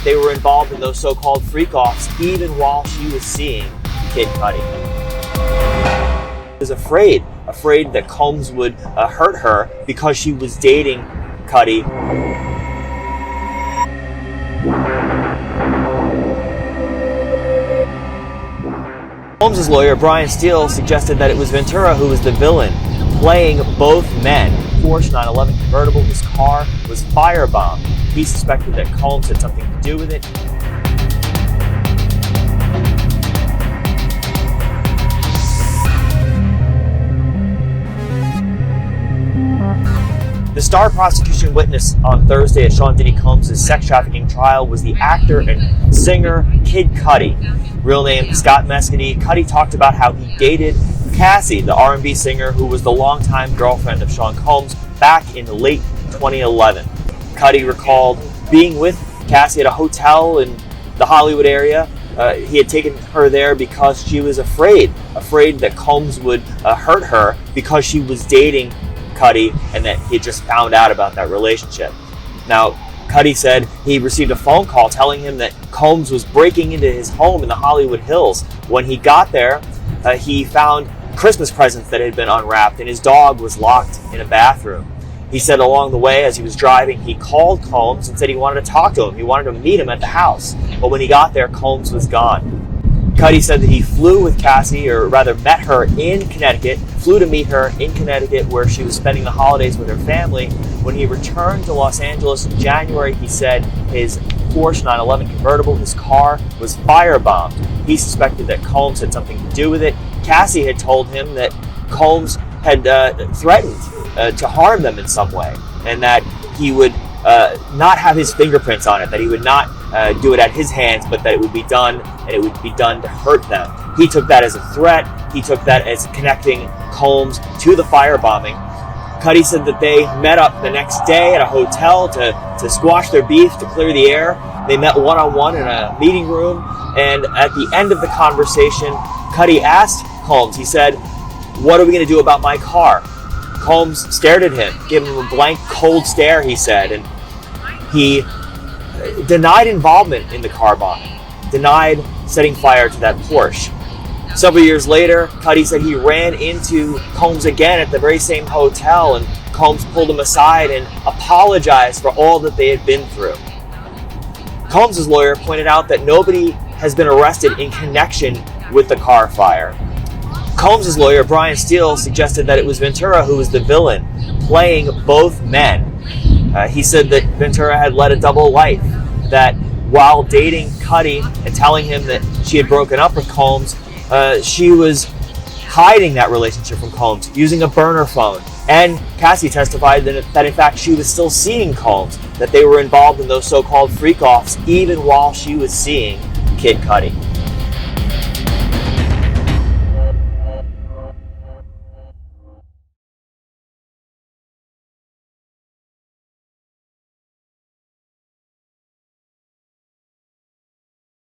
that they were involved in those so-called freak-offs even while she was seeing Kid Cudi. She was afraid that Combs would hurt her because she was dating Cudi. Combs' lawyer, Brian Steele, suggested that it was Ventura who was the villain, playing both men. Porsche 911 convertible, his car was firebombed. He suspected that Combs had something to do with it. The star prosecution witness on Thursday at Sean Diddy Combs' sex trafficking trial was the actor and singer Kid Cudi. Real name Scott Mescudi. Cudi talked about how he dated Cassie, the R&B singer who was the longtime girlfriend of Sean Combs back in late 2011. Cudi recalled being with Cassie at a hotel in the Hollywood area. He had taken her there because she was afraid that Combs would hurt her because she was dating Cudi, and that he had just found out about that relationship. Now, Cudi said he received a phone call telling him that Combs was breaking into his home in the Hollywood Hills. When he got there, he found Christmas presents that had been unwrapped, and his dog was locked in a bathroom. He said along the way, as he was driving, he called Combs and said he wanted to talk to him. He wanted to meet him at the house. But when he got there, Combs was gone. Cudi said that he flew with Cassie, or rather met her in Connecticut, flew to meet her in Connecticut where she was spending the holidays with her family. When he returned to Los Angeles in January, he said his Porsche 911 convertible, his car, was firebombed. He suspected that Combs had something to do with it. Cassie had told him that Combs had threatened to harm them in some way, and that he would not have his fingerprints on it, that he would not do it at his hands, but that it would be done, and it would be done to hurt them. He took that as a threat. He took that as connecting Combs to the firebombing. Cudi said that they met up the next day at a hotel to squash their beef, to clear the air. They met one-on-one in a meeting room, and at the end of the conversation, Cudi asked Combs, he said, "What are we going to do about my car?" Combs stared at him, gave him a blank, cold stare, he said, and he denied involvement in the car bombing, denied setting fire to that Porsche. Several years later, Cudi said he ran into Combs again at the very same hotel, and Combs pulled him aside and apologized for all that they had been through. Combs' lawyer pointed out that nobody has been arrested in connection with the car fire. Combs' lawyer, Brian Steele, suggested that it was Ventura who was the villain, playing both men. He said that Ventura had led a double life, that while dating Cudi and telling him that she had broken up with Combs, she was hiding that relationship from Combs using a burner phone. And Cassie testified that in fact she was still seeing Combs, that they were involved in those so-called freak-offs even while she was seeing Kid Cudi.